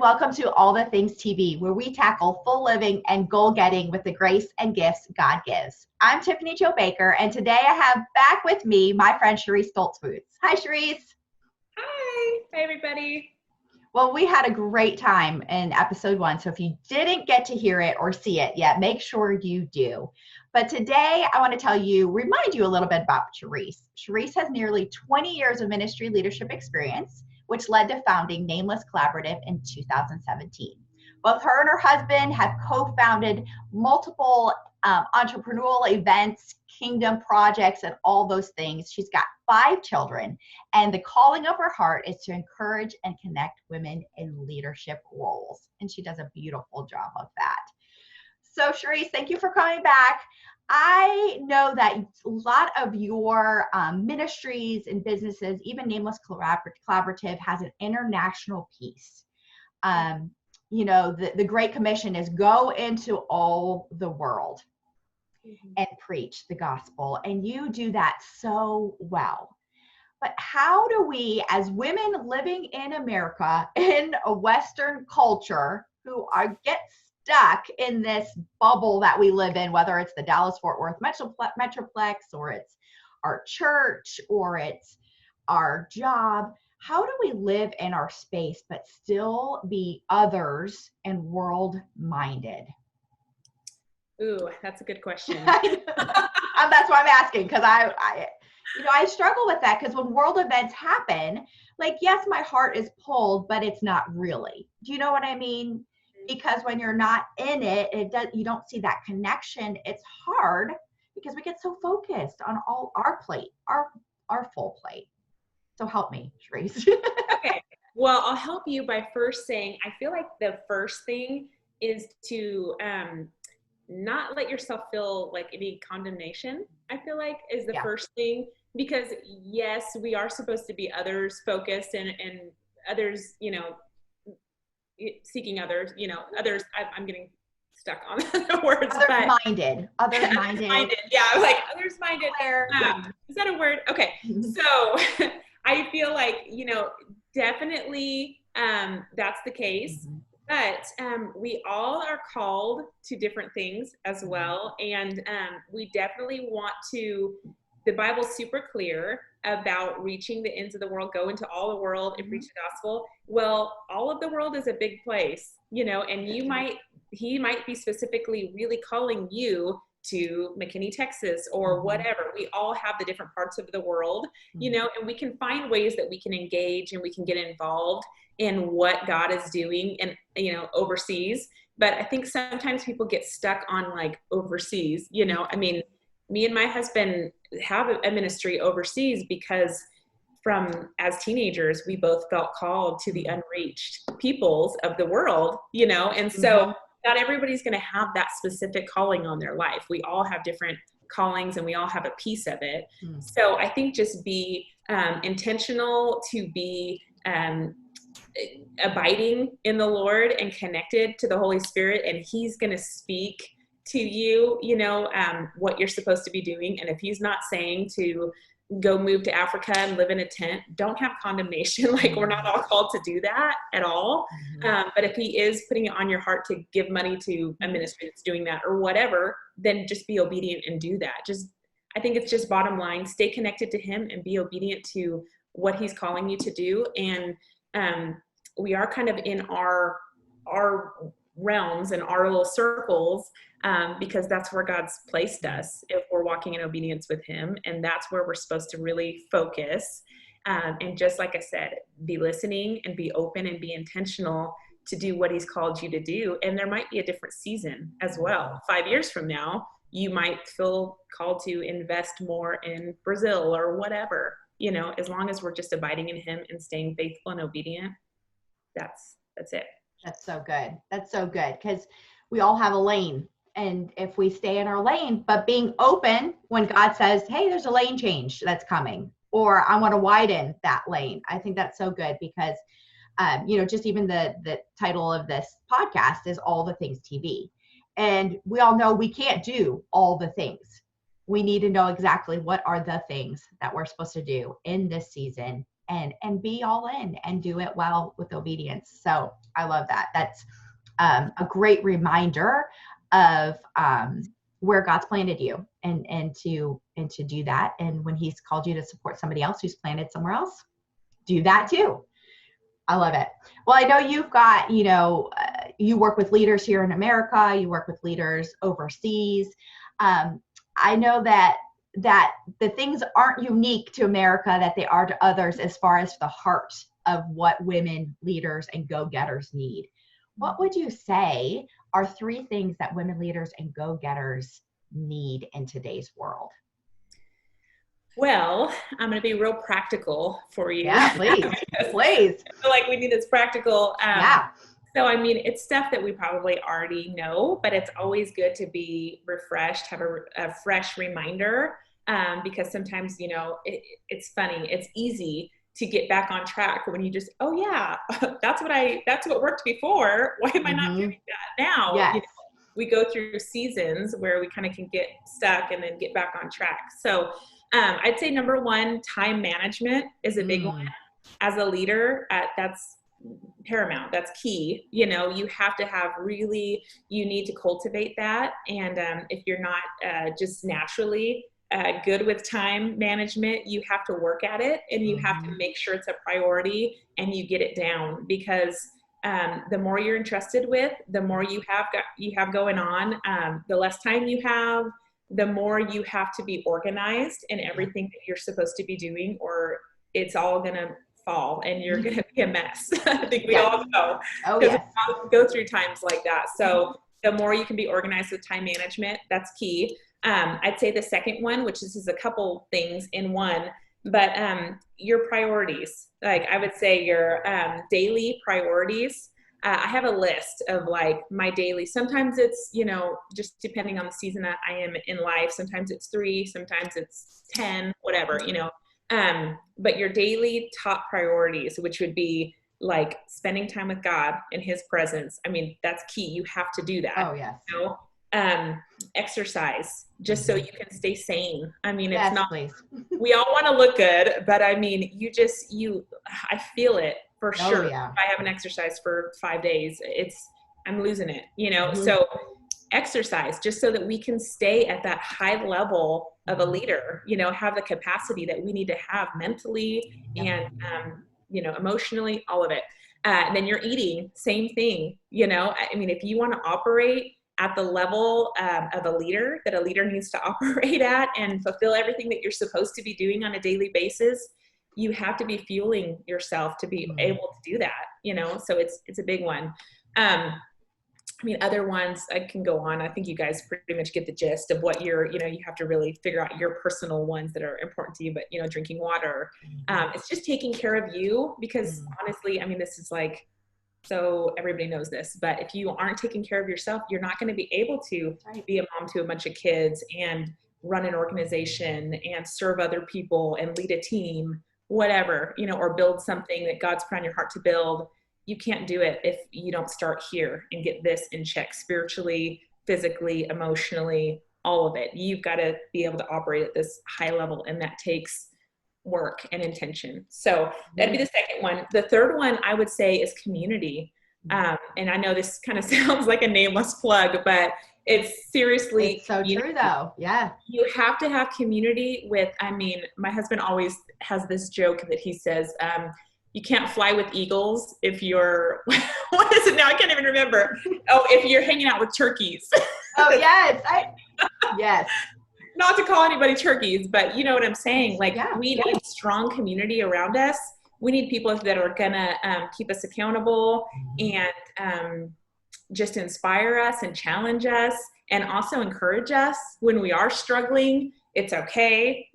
welcome to All the Things TV, where we tackle full living and goal getting with the grace and gifts God gives. I'm Tiffany Jo Baker, and today I have back with me my friend Cherice Stoltzfus. Hi, Cherice. Hi. Hi, everybody. Well, we had a great time in episode 1, so if you didn't get to hear it or see it yet, make sure you do. But today I want to remind you a little bit about Cherice. Cherice has nearly 20 years of ministry leadership experience, which led to founding Nameless Collaborative in 2017. Both her and her husband have co-founded multiple entrepreneurial events, kingdom projects, and all those things. She's got 5 children, and the calling of her heart is to encourage and connect women in leadership roles. And she does a beautiful job of that. So, Cherice, thank you for coming back. I know that a lot of your ministries and businesses, even Nameless Collaborative, has an international piece. The Great Commission is go into all the world and preach the gospel. And you do that so well. But how do we, as women living in America, in a Western culture, who get stuck in this bubble that we live in, whether it's the Dallas-Fort Worth Metroplex, or it's our church, or it's our job, how do we live in our space but still be others and world-minded? Ooh, that's a good question. That's why I'm asking, because I struggle with that, because when world events happen, like, yes, my heart is pulled, but it's not really. Do you know what I mean? Because when you're not in it, you don't see that connection. It's hard because we get so focused on all our plate, our full plate. So help me, Cherice. Okay. Well, I'll help you by first saying, I feel like the first thing is to not let yourself feel like any condemnation, I feel like is the first thing. Because yes, we are supposed to be others focused and others, seeking others, others, I'm getting stuck on the words. Others-minded. Yeah, like others-minded. Is that a word? Okay. So I feel like, definitely that's the case. But we all are called to different things as well. And we definitely want to, the Bible's super clear about reaching the ends of the world, go into all the world and preach the gospel. Well, all of the world is a big place, and he might be specifically really calling you to McKinney, Texas, or whatever. We all have the different parts of the world, and we can find ways that we can engage and we can get involved in what God is doing and, overseas. But I think sometimes people get stuck on like overseas, me and my husband have a ministry overseas because as teenagers, we both felt called to the unreached peoples of the world, and so not everybody's going to have that specific calling on their life. We all have different callings and we all have a piece of it. So I think just be intentional to be abiding in the Lord and connected to the Holy Spirit, and he's going to speak to you, what you're supposed to be doing. And if he's not saying to go move to Africa and live in a tent, don't have condemnation. Like, we're not all called to do that at all. But if he is putting it on your heart to give money to a ministry that's doing that or whatever, then just be obedient and do that. I think it's just bottom line, stay connected to him and be obedient to what he's calling you to do. And we are kind of in our realms and our little circles, because that's where God's placed us if we're walking in obedience with him. And that's where we're supposed to really focus. And just like I said, be listening and be open and be intentional to do what he's called you to do. And there might be a different season as well. 5 years from now, you might feel called to invest more in Brazil or whatever, as long as we're just abiding in him and staying faithful and obedient. That's it. That's so good. That's so good, because we all have a lane. And if we stay in our lane, but being open when God says, hey, there's a lane change that's coming, or I want to widen that lane. I think that's so good because, just even the title of this podcast is All the Things TV. And we all know we can't do all the things. We need to know exactly what are the things that we're supposed to do in this season and be all in and do it well with obedience. So I love that. That's a great reminder of where God's planted you and to do that. And when he's called you to support somebody else who's planted somewhere else, do that too. I love it. Well, I know you've got, you work with leaders here in America, you work with leaders overseas. I know that the things aren't unique to America that they are to others as far as the heart of what women leaders and go-getters need. What would you say are 3 things that women leaders and go-getters need in today's world? Well, I'm going to be real practical for you. Yeah, please. Please. I feel like we need this practical. Yeah. So, I mean, it's stuff that we probably already know, but it's always good to be refreshed, have a fresh reminder, because sometimes, it's funny. It's easy to get back on track when you just, oh yeah, that's what worked before. Why am I not doing that now? Yes. We go through seasons where we kind of can get stuck and then get back on track. So I'd say number 1, time management is a big one. As a leader, that's paramount. That's key. You have to have you need to cultivate that. And if you're not just naturally good with time management, you have to work at it, and you have to make sure it's a priority and you get it down, because the more you're entrusted with, the more you have going on, the less time you have, the more you have to be organized in everything that you're supposed to be doing, or it's all going to fall and you're going to be a mess. I think we all know. Oh, yes. We go through times like that. So the more you can be organized with time management, that's key. I'd say the second one, which is a couple things in one, but your priorities. Like I would say your daily priorities. I have a list of like my daily, sometimes it's, just depending on the season that I am in life, sometimes it's 3, sometimes it's 10, whatever, but your daily top priorities, which would be like spending time with God in his presence. I mean, that's key. You have to do that. Oh, yes. Exercise, just so you can stay sane. I mean, it's yes, not, please. We all want to look good, but I mean, I feel it for sure. Yeah. If I haven't exercised for 5 days, I'm losing it, So exercise, just so that we can stay at that high level of a leader, have the capacity that we need to have mentally and, emotionally, all of it. And then you're eating, same thing, I mean, if you want to operate at the level of a leader that a leader needs to operate at and fulfill everything that you're supposed to be doing on a daily basis, you have to be fueling yourself to be able to do that, so it's a big one. I mean, other ones I can go on. I think you guys pretty much get the gist of what you have to really figure out your personal ones that are important to you, but, drinking water, it's just taking care of you, because honestly, I mean, this is like, so everybody knows this, but if you aren't taking care of yourself, you're not going to be able to be a mom to a bunch of kids and run an organization and serve other people and lead a team, whatever, or build something that God's put on your heart to build. You can't do it if you don't start here and get this in check spiritually, physically, emotionally, all of it. You've got to be able to operate at this high level, and that takes work and intention. So that'd be the second one. The third one I would say is community. And I know this kind of sounds like a nameless plug, but it's seriously it's so true though. Yeah. You have to have community with, I mean, my husband always has this joke that he says, you can't fly with eagles if you're, what is it now? I can't even remember. Oh, if you're hanging out with turkeys. Oh, yes. Yes. Not to call anybody turkeys, but you know what I'm saying? Like, we need strong community around us. We need people that are going to keep us accountable and just inspire us and challenge us, and also encourage us when we are struggling. It's okay,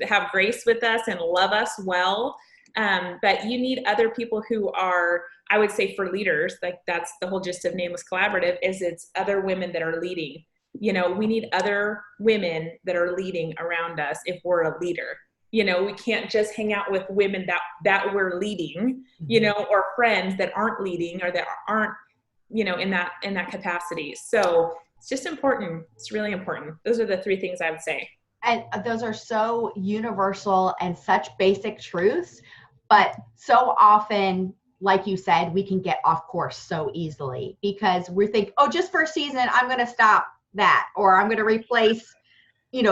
have grace with us and love us well. But you need other people who are, I would say, for leaders, like that's the whole gist of Nameless Collaborative, is it's other women that are leading. We need other women that are leading around us if we're a leader. We can't just hang out with women that we're leading, or friends that aren't leading or that aren't, in that capacity. So it's just important. It's really important. Those are the 3 things I would say. And those are so universal and such basic truths, but so often, like you said, we can get off course so easily because we think, oh, just for a season, I'm going to stop that, or I'm going to replace,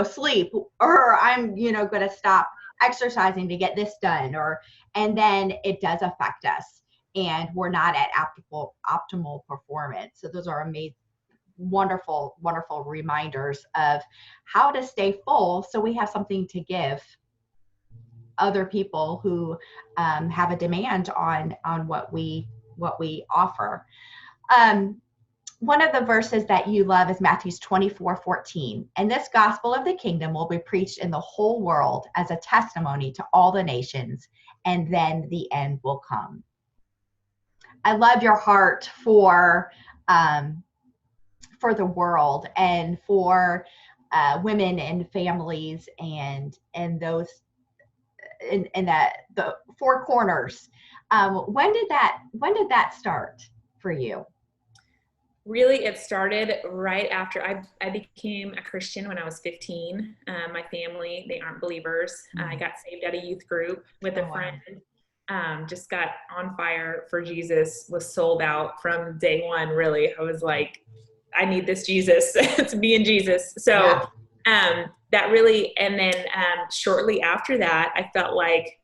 sleep, or I'm, going to stop exercising to get this done, and then it does affect us and we're not at optimal performance. So those are amazing, wonderful, wonderful reminders of how to stay full so we have something to give other people who have a demand on what we offer. One of the verses that you love is Matthew 24:14. And this gospel of the kingdom will be preached in the whole world as a testimony to all the nations, and then the end will come. I love your heart for the world and for women and families and those in that the four corners. When did that start for you? Really, it started right after I became a Christian when I was 15. My family, they aren't believers. I got saved at a youth group with a friend. Just got on fire for Jesus, was sold out from day one, really. I was like, I need this Jesus. It's me and Jesus. So that really, and then shortly after that, I felt like,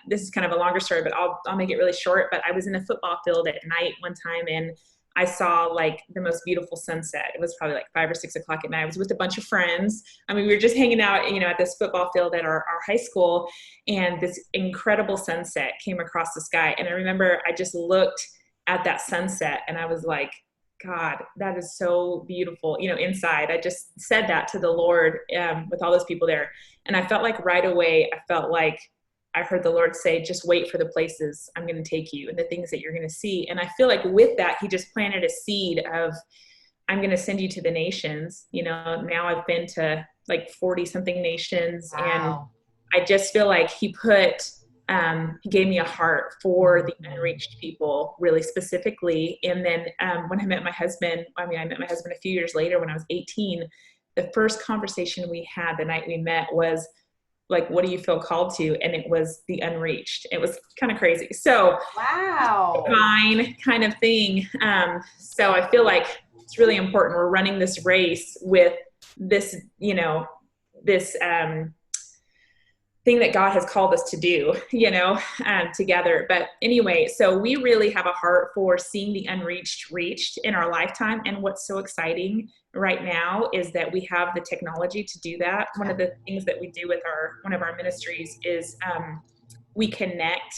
this is kind of a longer story, but I'll make it really short. But I was in a football field at night one time, and I saw like the most beautiful sunset. It was probably like 5 or 6 o'clock at night. I was with a bunch of friends. We were just hanging out, at this football field at our high school, and this incredible sunset came across the sky. And I remember I just looked at that sunset and I was like, God, that is so beautiful. Inside, I just said that to the Lord with all those people there. And I felt like right away, I heard the Lord say, just wait for the places I'm going to take you and the things that you're going to see. And I feel like with that, he just planted a seed of, I'm going to send you to the nations. Now I've been to like 40 something nations. Wow. And I just feel like he gave me a heart for the unreached people really specifically. And then when I met my husband, I met my husband a few years later when I was 18, the first conversation we had the night we met was like, what do you feel called to? And it was the unreached. It was kind of crazy. So wow, divine kind of thing. So I feel like it's really important. We're running this race with this, this thing that God has called us to do, together. But anyway, so we really have a heart for seeing the unreached reached in our lifetime. And what's so exciting right now is that we have the technology to do that. One of the things that we do with one of our ministries is we connect.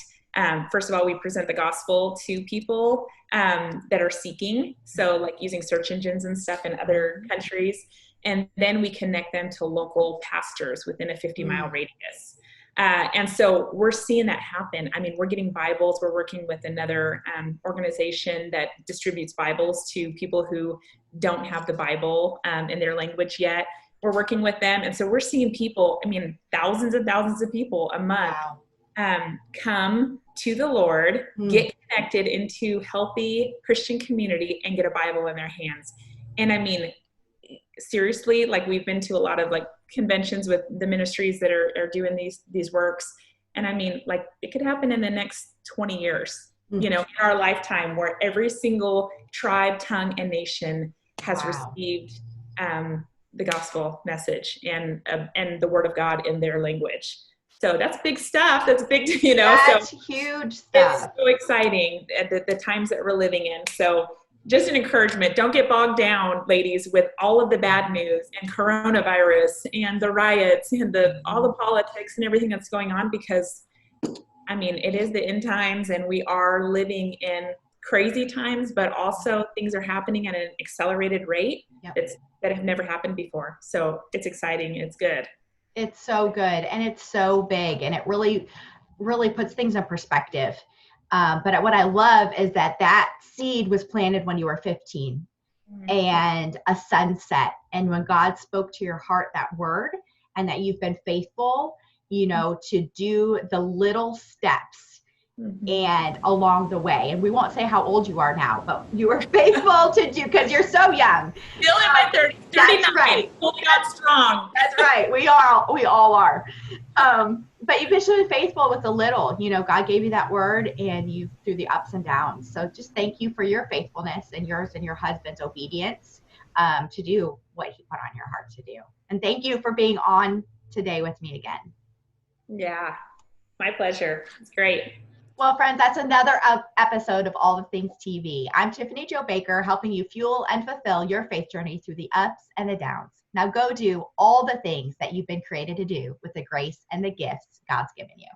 First of all, we present the gospel to people that are seeking. So like using search engines and stuff in other countries. And then we connect them to local pastors within a 50-mile radius. And so we're seeing that happen. We're getting Bibles. We're working with another organization that distributes Bibles to people who don't have the Bible in their language yet. We're working with them. And so we're seeing people, thousands and thousands of people a month come to the Lord, get connected into healthy Christian community and get a Bible in their hands. And seriously, like we've been to a lot of like conventions with the ministries that are doing these works. And it could happen in the next 20 years, in our lifetime, where every single tribe, tongue, and nation has received the gospel message and the word of God in their language. So that's big stuff. That's big, That's huge stuff. It's so exciting at the times that we're living in. So just an encouragement. Don't get bogged down, ladies, with all of the bad news and coronavirus and the riots and all the politics and everything that's going on, because it is the end times and we are living in crazy times, but also things are happening at an accelerated rate that have never happened before. So it's exciting. It's good. It's so good. And it's so big. And it really, really puts things in perspective. But what I love is that seed was planted when you were 15 and a sunset. And when God spoke to your heart that word, and that you've been faithful, to do the little steps and along the way. And we won't say how old you are now, but you were faithful to do, because you're so young. Still in my 30s. That's right. Holding on strong. That's right. We all are. But you've been so faithful with the little. You know, God gave you that word, and you through the ups and downs. So just thank you for your faithfulness and yours and your husband's obedience to do what he put on your heart to do. And thank you for being on today with me again. Yeah, my pleasure. It's great. Well, friends, that's another episode of All the Things TV. I'm Tiffany Jo Baker, helping you fuel and fulfill your faith journey through the ups and the downs. Now go do all the things that you've been created to do with the grace and the gifts God's given you.